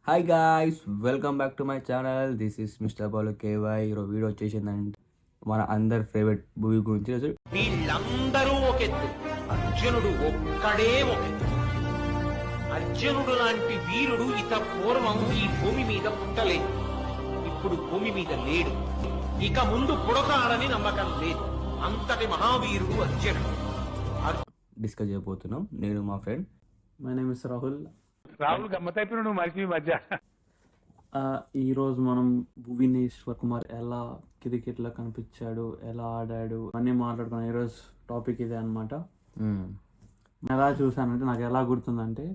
Hi guys, welcome back to my channel. This is mister Balu KY. ఈరోజు video వచ్చేసిందంటే మన అందరి favourite movie గురించి. ఈరోజు వీళ్ళందరూ ఒకెత్తు, అర్జునుడు ఒక్కడే ఒకెత్తు. అర్జునుడు లాంటి వీరుడు ఇత పూర్వం ఈ భూమి మీద పుట్టలేదు. ఇప్పుడు భూమి మీద లేడు, ఇక ముందు పుడతాడని నమ్మకం లేదు. అంతటి మహావీరుడు అర్జునుడు. డిస్కస్ చేయబోతున్నాం, నేను మా friend. My name is Rahul. Rahul గమ్మత్ అయిపోయినా నువ్వు మరిచి ఈ మధ్య. ఈరోజు మనం భువనేశ్వర్ కుమార్ ఎలా క్రికెట్లో కనిపించాడు, ఎలా ఆడాడు అన్నీ మాట్లాడుకున్నాం. ఈరోజు టాపిక్ ఇదే అనమాట. ఎలా చూసానంటే నాకు ఎలా గుర్తుందంటే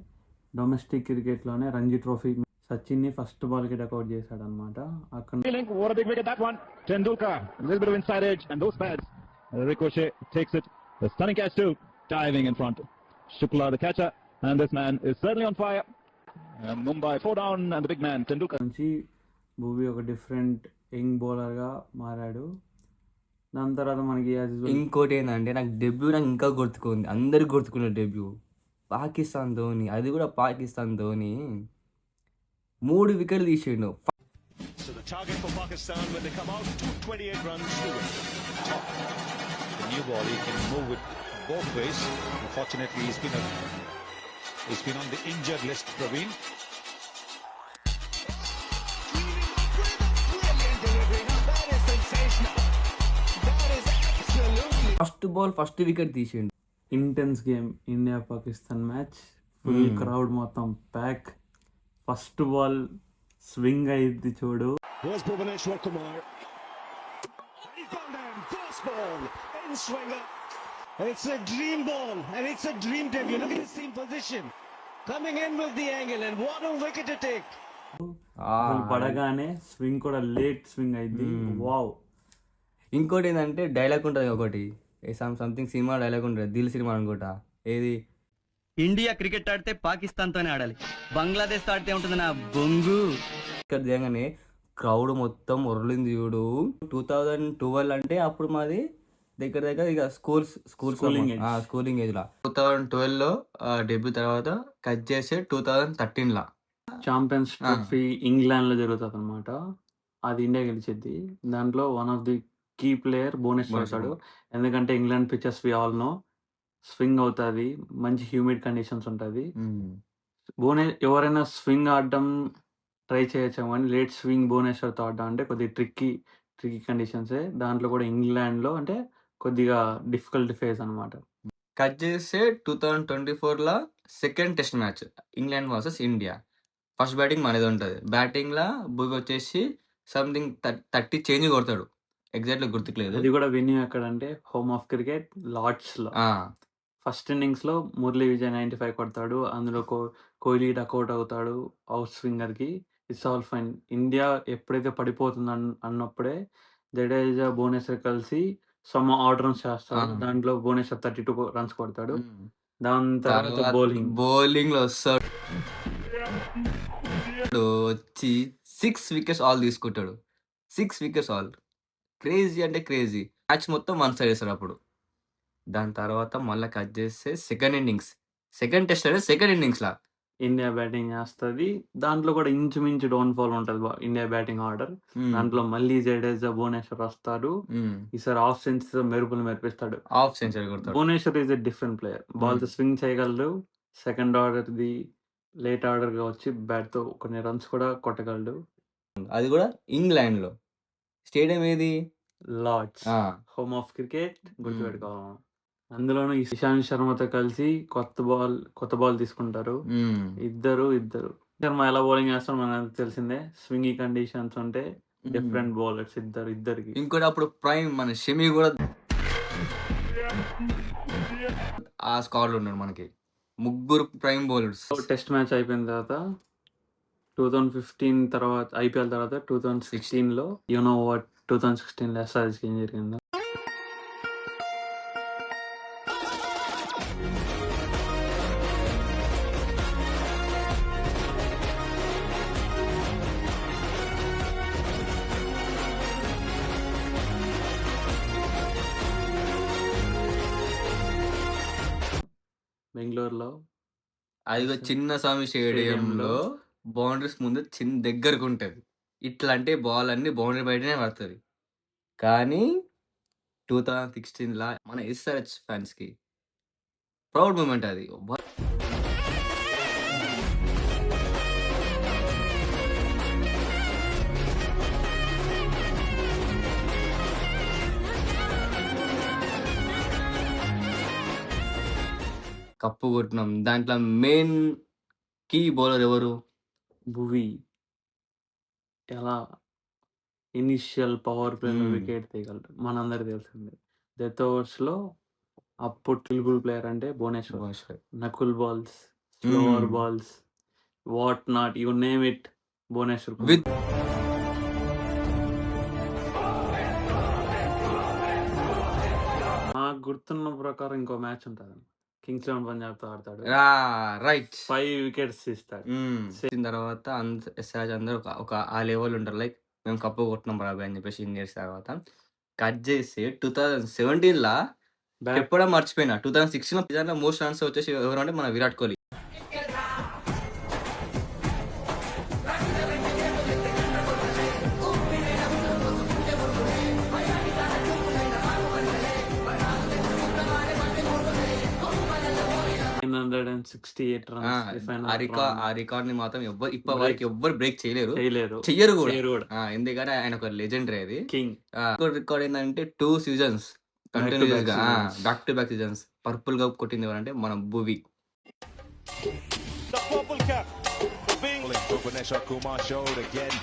డొమెస్టిక్ క్రికెట్లోనే రంజీ ట్రోఫీ సచిన్ని ఫస్ట్ బాల్కి డకౌట్ చేశాడు అనమాట. అక్కడ What a big wicket that one. Tendulkar, a little bit of inside edge, and those pads. Ricochet takes it. A stunning catch too, diving in front. Shukla the catcher, and this man is certainly on fire. And Mumbai 4 down, and the big man Tendulkar. నుంచి భువి ఒక different young బౌలర్గా మారాడు. దాని తర్వాత మనకి ఇంకోటి ఏంటంటే నాకు debut నాకు ఇంకా గుర్తుకుంది, అందరికి గుర్తుకున్న డెబ్యూ పాకిస్తాన్ ధోని. అది కూడా పాకిస్తాన్ ధోని 3 వికెట్లు తీసిండు. So the target for Pakistan when they come out, 228 runs to win. The new ball, he can move it both ways. Unfortunately, he's been on the injured list, Praveen. Brilliant delivery. Now that is sensational. That is absolutely. First ball first wicket తీసిండు. Intense game, India Pakistan match, full crowd మొత్తం pack. First ball swing అయింది చూడు. Here's Bhuvaneshwar Kumar. He's gone down. First ball in swinger. It's a dream ball and it's a dream debut. Look at his seam position. Coming in with the angle and what a wicket to take. అసలు పడగానే swing కూడా late swing అయింది. Wow. ఇంకోటి ఏంటంటే dialogue ఉంటుంది ఒకటి, something cinema dialogue ఉంటుంది, Dil cinema అనుకుంటా. ఏది, ఇండియా క్రికెట్ ఆడితే పాకిస్తాన్ తోనే ఆడాలి, బంగ్లాదేశ్ తో ఆడితే ఉంటుంది నా బొంగు. ఇక్కడ దిగగానే క్రౌడ్ మొత్తం ఉరలింది చూడు. 2012 అంటే అప్పుడు మాది దగ్గర దగ్గర ఇక స్కూలింగ్ ఏజ్ లా. 2012లో డెబ్యూ తర్వాత కట్ చేసే 2013 ఛాంపియన్స్ ట్రోఫీ ఇంగ్లాండ్ లో జరుగుతుంది అనమాట. అది ఇండియా గెలిచింది. దాంట్లో one of the key player Bhuvneshwar అవుతాడు. ఎందుకంటే England pitches we all know swing అవుతుంది, మంచి హ్యూమిడ్ కండిషన్స్ ఉంటుంది. ఎవరైనా స్వింగ్ ఆడడం ట్రై చేయొచ్చు, కానీ లేట్ స్వింగ్ భువనేశ్వర్తో ఆడడం అంటే కొద్దిగా ట్రిక్కీ కండిషన్సే. దాంట్లో కూడా ఇంగ్లాండ్లో అంటే కొద్దిగా డిఫికల్ట్ ఫేజ్ అనమాట. కట్ చేస్తే 2024 second test match England versus India. First batting మనది ఉంటుంది. బ్యాటింగ్లో భువి వచ్చేసి సంథింగ్ 30 చేంజ్ కొడతాడు, ఎగ్జాక్ట్లీ గుర్తుకులేదు. అది కూడా వెన్యూ ఎక్కడంటే హోమ్ ఆఫ్ క్రికెట్, లార్డ్స్లో. ఫస్ట్ ఇన్నింగ్స్లో మురళీ విజయ్ 95 కొడతాడు. అందులో కోహ్లీ డకౌట్ అవుతాడు అవుట్ స్వింగర్కి. It's all fine. ఇండియా ఎప్పుడైతే పడిపోతుంది అన్నప్పుడే జడేజా భువనేశ్వర్ కలిసి సమ్ ఆర్డర్ చేస్తాడు. దాంట్లో భువనేశ్వర్ 32 రన్స్ కొడతాడు. దాని తర్వాత బౌలింగ్ లో వస్తాడు, వచ్చి 6 వికెట్స్ ఆల్ తీసుకుంటాడు. 6 వికెట్స్ ఆల్. క్రేజీ అంటే క్రేజీ. మ్యాచ్ మొత్తం వన్ సైడ్ వేస్తాడు అప్పుడు. దాని తర్వాత మళ్ళీ కట్ చేస్తే సెకండ్ టెస్ట్ అంటే సెకండ్ ఇన్నింగ్స్ లా ఇండియా బ్యాటింగ్ చేస్తుంది. దాంట్లో కూడా ఇంచుమించు డౌన్ఫాల్ ఉంటుంది ఇండియా బ్యాటింగ్ ఆర్డర్. దాంట్లో మళ్ళీ జడేజా భువనేశ్వర్ వస్తారు. ఈసారి హాఫ్ సెంచరీ మెరుపులు మెరిపిస్తాడు. హాఫ్ సెంచరీ కొడతాడు. Bhuvneshwar is a different player. Ball తో స్వింగ్ చేయగలరు. Second order the late order గా వచ్చి బ్యాట్ తో కొన్ని రన్స్ కూడా కొట్టగలడు. అది కూడా ఇంగ్లాండ్ లో. స్టేడియం ఏది? Lord's, home of cricket. గుర్తుపెట్టుకోవాలి. అందులోనూ ఇషాంత్ శర్మతో కలిసి కొత్త బాల్ తీసుకుంటారు. ఇద్దరు శర్మ ఎలా బౌలింగ్ చేస్తారో మనకు తెలిసిందే. స్వింగి కండిషన్స్ ఉంటే డిఫరెంట్ బౌలర్స్ ఇద్దరికి. ఇంకోటి అప్పుడు ప్రైమ్ మన షమి కూడా ఆ స్క్వాడ్ లో ఉన్నాడు. మనకి 3 ప్రైమ్ బౌలర్స్. టెస్ట్ మ్యాచ్ అయిపోయిన తర్వాత 2015 తర్వాత IPL తర్వాత 2016లో యూనో వాట్ 2016లో SRH ఏం జరిగిందో. బెంగళూరులో అది చిన్న స్వామి స్టేడియంలో బౌండరీస్ ముందు చిన్న దగ్గరకు ఉంటది. ఇట్లా అంటే బాల్ అన్ని బౌండరీ బయటనే పడతది. కానీ 2016లా మన ఎస్ఆర్‌హెచ్ ఫ్యాన్స్‌కి ప్రౌడ్ మూమెంట్ అది. కప్పు కొట్టినాం. దాంట్లో మెయిన్ కీ బౌలర్ ఎవరు? భువి ఎలా ఇనిషియల్ పవర్ ప్లేలో హ్మ్. వికెట్ తీయగలడు మనందరికి తెలిసిందే. డెత్ ఓవర్స్‌లో అప్పుడు తెలుగు ప్లేయర్ అంటే Bhuvneshwar. Bhuvneshwar. Knuckle balls, slower hmm. Balls, what not you name it Bhuvneshwar Kumar. With నాకు గుర్తున్న ప్రకారం ఇంకో మ్యాచ్ ఉంటది. కింగ్స్ 11 పంజాబ్‌తో ఆడతాడు. రైట్. 5 వికెట్స్ తీస్తాడు. వచ్చిన తర్వాత ఎస్ఆర్‌హెచ్ అందరూ ఒక ఆ లెవెల్ ఉంటారు. లైక్ మేము కప్పు కొట్టినాం బాబాయ్ అని చెప్పేసి ఇన్ని ఇయర్స్ తర్వాత కట్ చేసి 2017లా బ్యాక్ చెప్పడం మర్చిపోయినా. 2016లో నిజంగా మోస్ట్ రన్స్ వచ్చేసి ఎవరంటే మన విరాట్ కోహ్లీ. ఆ 968 రన్స్ ఆ రికార్డ్‌ని మాత్రం ఇప్పటివరకు ఎవ్వరు బ్రేక్ చేయలేరు. చేయలేరు. చెయ్యరు కూడా. చేయరు కూడా. ఎందుకంటే ఆయన ఒక లెజెండరీ అది. కింగ్. ఇంకోటి రికార్డ్ ఏందంటే 2 సీజన్స్ Back to back కంటిన్యూయస్‌గా seasons. Back to back seasons purple cup కొట్టింది ఎవరంటే మన భువి. The purple cap for being Bhubaneswar Kumar showed again.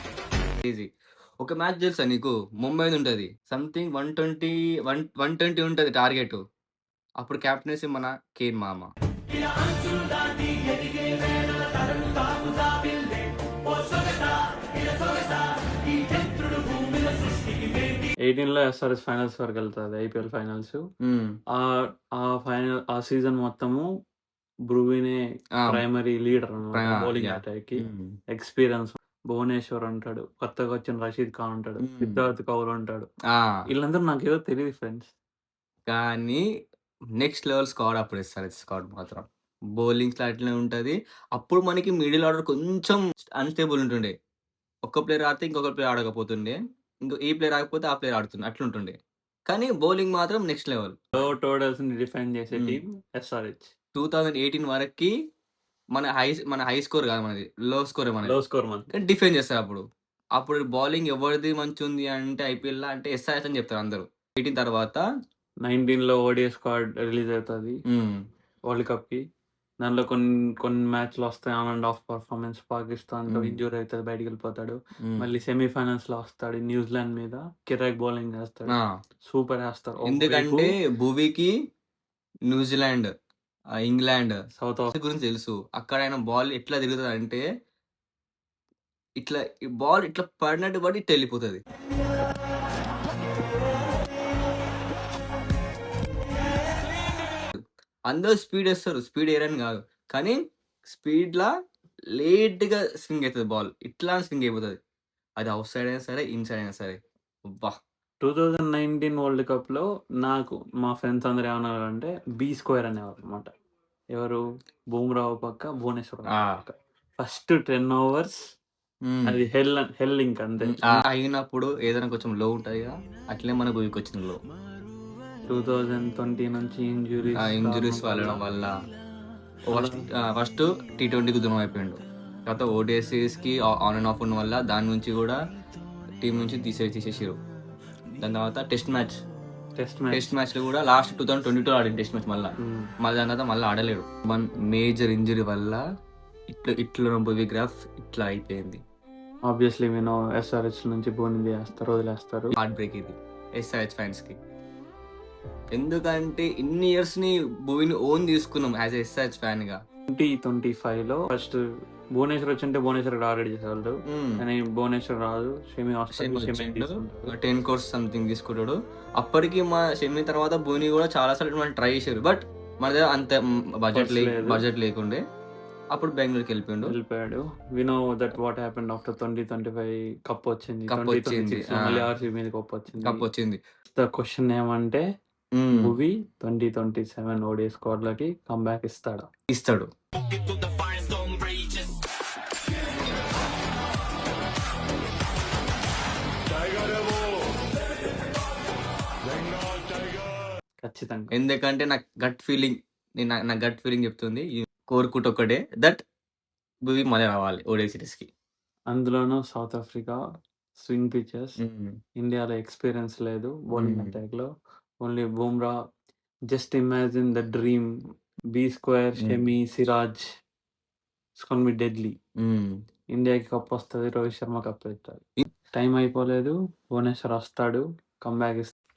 Easy. ఒక మ్యాచ్ తెలుసా నీకు? ముంబైది ఉంటది. సంథింగ్ 120 ఉంటది టార్గెట్. అప్పుడు కెప్టెన్సీ మన కేన్ మామ. 18లో ఎస్ఆర్ఎస్ ఫైనల్స్ వరకు వెళ్తాది ఐపీఎల్ ఫైనల్స్. ఆ సీజన్ మొత్తము భువినే ప్రైమరీ లీడర్ అన్నమాట బౌలింగ్ అటాక్ కి. ఎక్స్పీరియన్స్ భువనేశ్వర్ ఉంటాడు, కొత్తగా వచ్చిన రషీద్ ఖాన్ ఉంటాడు, సిద్ధార్థ్ కౌల్ ఉంటాడు. వీళ్ళందరూ నాకేదో తెలియదు ఫ్రెండ్స్. కానీ నెక్స్ట్ లెవెల్ స్క్వాడ్ అప్పుడు ఎస్ఆర్‌హెచ్ స్క్వాడ్ మాత్రం. బౌలింగ్స్‌లో అట్లనే ఉంటది. అప్పుడు మనకి మిడిల్ ఆర్డర్ కొంచెం అన్‌స్టేబుల్ ఉంటుండే. ఒక్క ప్లేయర్ ఆడితే ఇంకొక ప్లేయర్ ఆడకపోతుండే. ఈ ప్లేయర్ ఆడకపోతే ఆ ప్లేయర్ ఆడుతుండే. అట్లుంటుండే. కానీ బౌలింగ్ మాత్రం నెక్స్ట్ లెవెల్. లో టోటల్స్ ని డిఫైన్ చేసే టీం ఎస్ఆర్హెచ్. 2018 వరకి మన హై స్కోర్ కాదు మనది. లో స్కోరే మనది. లో స్కోర్ మన కానీ డిఫెండ్ చేస్తారు అప్పుడు. అప్పుడు బౌలింగ్ ఎవరిది మంచిగుంది అంటే ఐపీఎల్‌లో అంటే ఎస్ఆర్‌హెచ్ అని చెప్తారు అందరూ. 18 తర్వాత 19లో ఓడిఐ స్క్వాడ్ రిలీజ్ అవుతుంది వరల్డ్ కప్ కి. దానిలో కొన్ని మ్యాచ్లు వస్తాయి on and of performance. Pakistan తో ఇంజూరీ అవుతుంది, బయటికి వెళ్ళిపోతాడు. మళ్ళీ సెమీఫైనల్స్ లో వస్తాడు న్యూజిలాండ్ మీద, కిరాక్ బౌలింగ్ వేస్తాడు, సూపర్ వేస్తారు. ఎందుకంటే భువికి న్యూజిలాండ్, ఇంగ్లాండ్, సౌత్ ఆఫ్రికా గురించి తెలుసు. అక్కడ ఆయన బాల్ ఎట్లా తిరుగుతుంది అంటే ఇట్లా బాల్ ఇట్లా పడినట్టు పడి ఇట్లా వెళ్ళిపోతుంది. అందరూ స్పీడ్ వేస్తారు, స్పీడ్ ఏరని కాదు, కానీ స్పీడ్లా లేట్గా స్వింగ్ అవుతుంది బాల్. ఇట్లా స్వింగ్ అయిపోతుంది. అది అవుట్ సైడ్ అయినా సరే, ఇన్ సైడ్ అయినా సరే. అబ్బా 2019 వరల్డ్ కప్ లో నాకు మా ఫ్రెండ్స్ అందరు ఏమన్నారు అంటే బి స్క్వేర్ అనేవారు అనమాట. ఎవరు? బూమ్రా పక్క, భువనేశ్వర్ పక్క. ఫస్ట్ 10 ఓవర్స్ అది హెల్ ఇంక్ అంతే. అయినప్పుడు ఏదైనా కొంచెం లో ఉంటుంది కదా, అట్లే మన భూమికి వచ్చింది లో. 2020 నుంచి ఇంజురీస్ వాళ్ళడం వల్ల ఫస్ట్ T20కి దూరం అయిపోయిండు. తర్వాత ఓడిఐస్కి ఆన్ అండ్ ఆఫ్ ఉన్న వల్ల దాని నుంచి కూడా టీం నుంచి తీసేసారు. దాని తర్వాత టెస్ట్ మ్యాచ్లో కూడా లాస్ట్ 2022 ఆడింది టెస్ట్ మ్యాచ్. మళ్ళీ దాని తర్వాత మళ్ళీ ఆడలేడు. వన్ మేజర్ ఇంజరీ వల్ల ఇట్లా భువి గ్రాఫ్ ఇట్లా అయిపోయింది. ఆబ్వియస్లీ నేను ఎస్ఆర్హెచ్ నుంచి భువని వదిలేస్తారు. హార్ట్ బ్రేక్ ఇది ఎస్ఆర్హెచ్ ఫ్యాన్స్ కి. ఎందుకంటే ఇన్ని ఇయర్స్ ని భువిని ఓన్ తీసుకున్నాం యాజ్ ఎస్ఆర్హెచ్ ఫ్యాన్ గా. 2025లో ఫస్ట్ భువనేశ్వర్ వచ్చింటే భువనేశ్వర్ ఆల్రెడీ చేసేవాళ్ళు, కానీ భువనేశ్వర్ రాదు. షమి 10 crores సంథింగ్ తీసుకుంటాడు. అప్పటికి మా షమి తర్వాత భువని కూడా చాలా సార్లు మనం ట్రై చేశారు, బట్ మన దగ్గర అంత బడ్జెట్ లేకుండే. అప్పుడు బెంగళూరుకి వెళ్ళిపోయాడు. We know that what happened after 2025 cup వచ్చింది. మళ్ళీ ఆర్సీబీ మీద కప్ వచ్చింది. ద క్వశ్చన్ ఏమంటే భువి 2027 ఓడిఐ స్క్వాడ్ లకి కంబ్యాక్ ఇస్తాడు. ఖచ్చితంగా. ఎందుకంటే నాకు గట్ ఫీలింగ్ నా గట్ ఫీలింగ్ చెప్తుంది. కోరుకుంటే ఒకటే దట్ భువి మళ్ళీ రావాలి ఓడే సిరీస్‌కి. అందులోనూ సౌత్ ఆఫ్రికా స్వింగ్ పిచెస్. హ్మ్. ఇండియాలో ఎక్స్‌పీరియన్స్ లేదు బౌలింగ్ హ్మ్. అటాక్‌లో. Only Bumrah. Just imagine the dream. B square, Shami, Siraj. It's gonna be deadly. Hmm. ఇండియాకి కప్పొస్తది. రోహిత్ శర్మ కప్పెత్తాడు. టైం అయిపోలేదు. భువనేశ్వర్ వస్తాడు. కమ్‌బ్యాక్ ఇస్తాడు.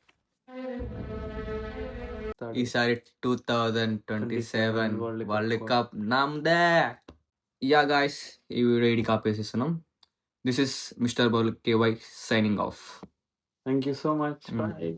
ఈసారి 2027 వరల్డ్ వరల్డ్ కప్. కప్ నమ్దే. యాహ్! గైస్ ఈ వీడియో ఈడికి ఆపేసేస్తున్నాం. This is mister bowl KY signing off. Thank you so much. Hmm. By.